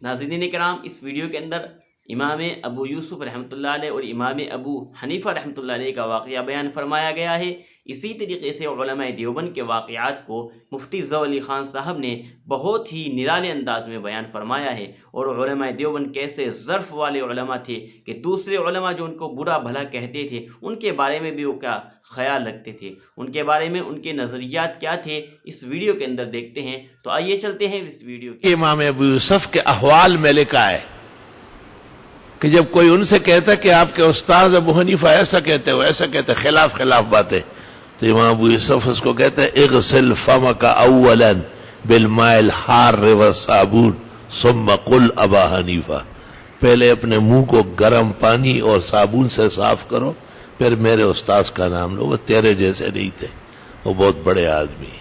ناظرین کرام، اس ویڈیو کے اندر امام ابو یوسف رحمۃ اللہ علیہ اور امام ابو حنیفہ رحمۃ اللہ علیہ کا واقعہ بیان فرمایا گیا ہے۔ اسی طریقے سے علماء دیوبند کے واقعات کو مفتی ضو علی خان صاحب نے بہت ہی نرالے انداز میں بیان فرمایا ہے، اور علماء دیوبند کیسے ظرف والے علماء تھے کہ دوسرے علماء جو ان کو برا بھلا کہتے تھے ان کے بارے میں بھی وہ کیا خیال رکھتے تھے، ان کے بارے میں ان کے نظریات کیا تھے، اس ویڈیو کے اندر دیکھتے ہیں۔ تو آئیے چلتے ہیں اس ویڈیو کی۔ امام ابو یوسف کے احوال میں لکھا ہے کہ جب کوئی ان سے کہتا کہ آپ کے استاد ابو حنیفہ ایسا کہتے ہو ایسا کہتے، خلاف باتیں، تو امام ابو یوسف اس کو کہتے ہیں اغسل فمک اولا بالماء الحار والصابون ثم قل ابا حنیفہ، پہلے اپنے منہ کو گرم پانی اور صابن سے صاف کرو، پھر میرے استاد کا نام لو، وہ تیرے جیسے نہیں تھے، وہ بہت بڑے آدمی ہیں۔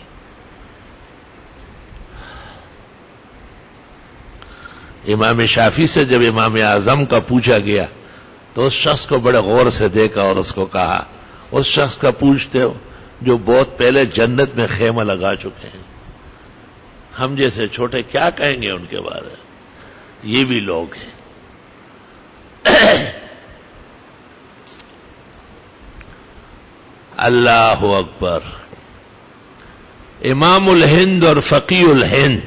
امام شافعی سے جب امام اعظم کا پوچھا گیا تو اس شخص کو بڑے غور سے دیکھا اور اس کو کہا، اس شخص کا پوچھتے ہو جو بہت پہلے جنت میں خیمہ لگا چکے ہیں، ہم جیسے چھوٹے کیا کہیں گے ان کے بارے میں؟ یہ بھی لوگ ہیں۔ اللہ اکبر۔ امام الہند اور فقیہ الہند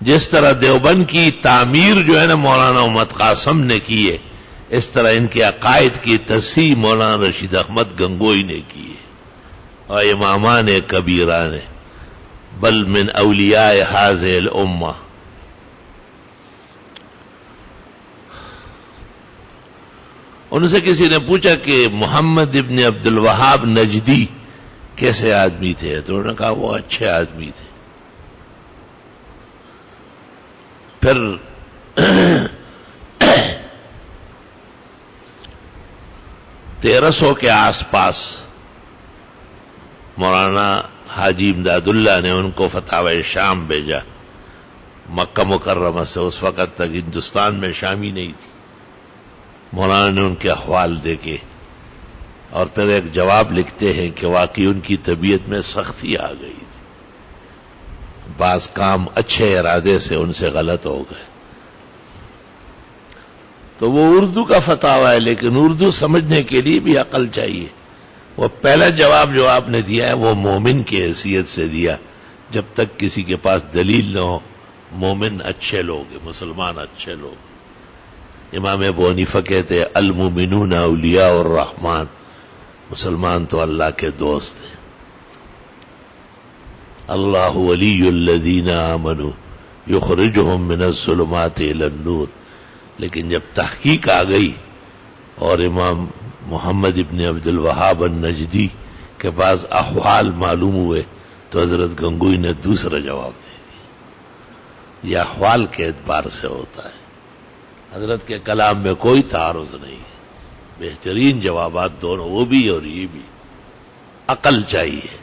جس طرح دیوبند کی تعمیر جو ہے نا مولانا محمد قاسم نے کی ہے، اس طرح ان کے عقائد کی تصحیح مولانا رشید احمد گنگوئی نے کی ہے، اور امامان کبیرہ نے، بل من اولیاء هذه الامہ۔ ان سے کسی نے پوچھا کہ محمد ابن عبد الوہاب نجدی کیسے آدمی تھے، تو انہوں نے کہا وہ اچھے آدمی تھے۔ پھر 1300 کے آس پاس مولانا حاجی امداد اللہ نے ان کو فتاوی شام بھیجا، مکہ مکرمہ سے، اس وقت تک ہندوستان میں شامی نہیں تھی۔ مولانا نے ان کے احوال دیکھے اور پھر ایک جواب لکھتے ہیں کہ واقعی ان کی طبیعت میں سختی آ گئی تھی، بعض کام اچھے ارادے سے ان سے غلط ہو گئے۔ تو وہ اردو کا فتاوی ہے، لیکن اردو سمجھنے کے لیے بھی عقل چاہیے۔ وہ پہلا جواب جو آپ نے دیا ہے وہ مومن کی حیثیت سے دیا، جب تک کسی کے پاس دلیل نہ ہو۔ مومن اچھے لوگ ہیں، مسلمان اچھے لوگ۔ امام ابو حنیفہ کہتے ہیں المومنون اولیاء الرحمن، مسلمان تو اللہ کے دوست ہیں۔ اللہ ولی الذین آمنوا یخرجہم من الظلمات الی النور۔ لیکن جب تحقیق آ گئی اور امام محمد ابن عبد الوہاب النجدی کے بعض احوال معلوم ہوئے تو حضرت گنگوئی نے دوسرا جواب دے دیا۔ یہ احوال کے اعتبار سے ہوتا ہے، حضرت کے کلام میں کوئی تعارض نہیں ہے، بہترین جوابات دونوں، وہ بھی اور یہ بھی۔ عقل چاہیے،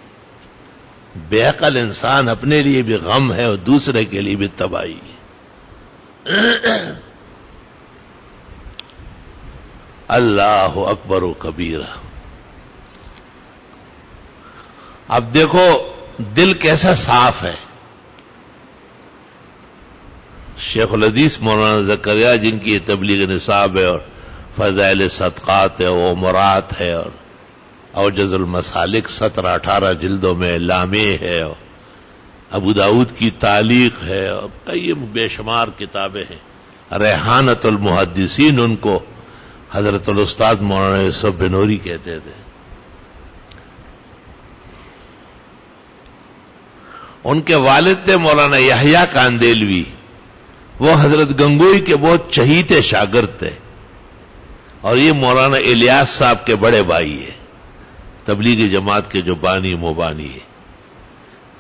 بے عقل انسان اپنے لیے بھی غم ہے اور دوسرے کے لیے بھی تباہی ہے۔ اللہ اکبر و کبیرہ۔ اب دیکھو دل کیسا صاف ہے۔ شیخ الحدیث مولانا زکریا جن کی تبلیغ نصاب ہے اور فضائل صدقات ہے، عمرات ہے، اور اوجز المسالک 17-18 جلدوں میں لامع ہے، اور ابو داؤد کی تعلیق ہے، اور کئی بے شمار کتابیں ہیں۔ ریحانۃ المحدثین ان کو حضرت الاستاذ مولانا یوسف بنوری کہتے تھے۔ ان کے والد تھے مولانا یحییٰ کاندیلوی، وہ حضرت گنگوئی کے بہت چہیتے شاگرد تھے، اور یہ مولانا الیاس صاحب کے بڑے بھائی ہیں، تبلیغی جماعت کے جو بانی مبانی ہیں۔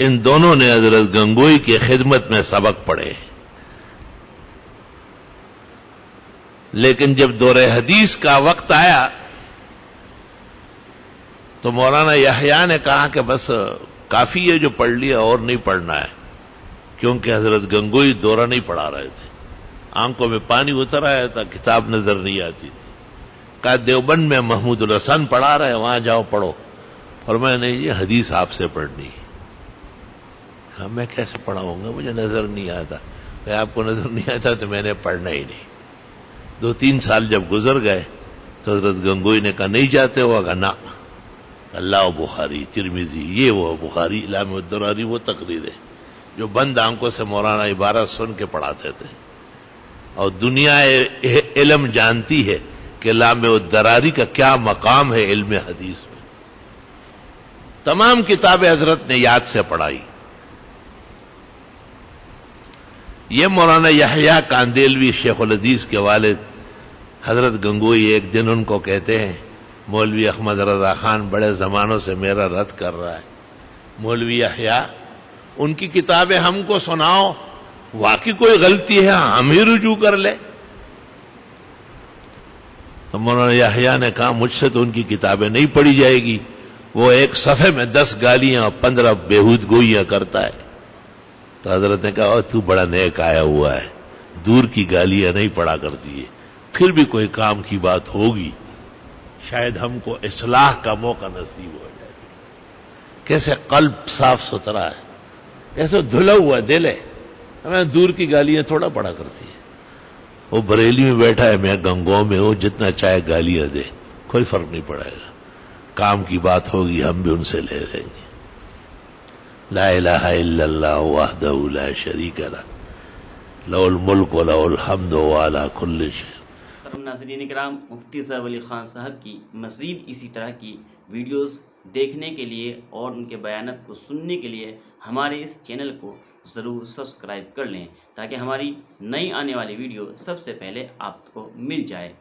ان دونوں نے حضرت گنگوئی کی خدمت میں سبق پڑھے، لیکن جب دور حدیث کا وقت آیا تو مولانا یحییٰ نے کہا کہ بس کافی ہے جو پڑھ لیا، اور نہیں پڑھنا ہے، کیونکہ حضرت گنگوئی دورہ نہیں پڑھا رہے تھے، آنکھوں میں پانی اتر آیا تھا، کتاب نظر نہیں آتی تھی۔ کہا دیوبند میں محمود الحسن پڑھا رہے، وہاں جاؤ پڑھو، اور میں نے یہ حدیث آپ سے پڑھنی ہے۔ کہا میں کیسے پڑھاؤں گا، مجھے نظر نہیں آتا۔ کہ آپ کو نظر نہیں آتا تو میں نے پڑھنا ہی نہیں۔ 2-3 سال جب گزر گئے تو حضرت گنگوئی نے کہا نہیں جاتے ہو؟ کہا نہ، اللہ و بخاری ترمذی یہ وہ بخاری علامہ الدراری وہ تقریر ہے جو بند آنکھوں سے مولانا عبارت سن کے پڑھاتے تھے، اور دنیا علم جانتی ہے کہ علامہ الدراری کا کیا مقام ہے علم حدیث میں۔ تمام کتابیں حضرت نے یاد سے پڑھائی۔ یہ مولانا یحییٰ کاندیلوی شیخ الحدیث کے والد حضرت گنگوئی ایک دن ان کو کہتے ہیں مولوی احمد رضا خان بڑے زمانوں سے میرا رد کر رہا ہے، مولوی یحییٰ ان کی کتابیں ہم کو سناؤ، واقعی کوئی غلطی ہے ہم ہی رجوع کر لے۔ تو مولانا یحییٰ نے کہا مجھ سے تو ان کی کتابیں نہیں پڑھی جائے گی، وہ ایک صفحے میں 10 گالیاں اور 15 بےہود گوئیاں کرتا ہے۔ تو حضرت نے کہا تو بڑا نیک آیا ہوا ہے، دور کی گالیاں نہیں پڑا کرتی ہے، پھر بھی کوئی کام کی بات ہوگی، شاید ہم کو اصلاح کا موقع نصیب ہو جائے۔ کیسے قلب صاف ستھرا ہے، کیسے دھلا ہوا دل ہے، ہمیں دور کی گالیاں تھوڑا پڑا کرتی ہے۔ وہ بریلی میں بیٹھا ہے، میں گنگوں میں ہوں، جتنا چاہے گالیاں دے کوئی فرق نہیں پڑے گا، کام کی بات ہوگی ہم بھی ان سے لے لیں گے۔ لا الہ الا اللہ وحدہ لا شریک لہ لہ الملک و لہ الحمد وعلی کل شیء۔ محترم ناظرین کرام، مفتی صاحب علی خان صاحب کی مزید اسی طرح کی ویڈیوز دیکھنے کے لیے اور ان کے بیانات کو سننے کے لیے ہمارے اس چینل کو ضرور سبسکرائب کر لیں تاکہ ہماری نئی آنے والی ویڈیو سب سے پہلے آپ کو مل جائے۔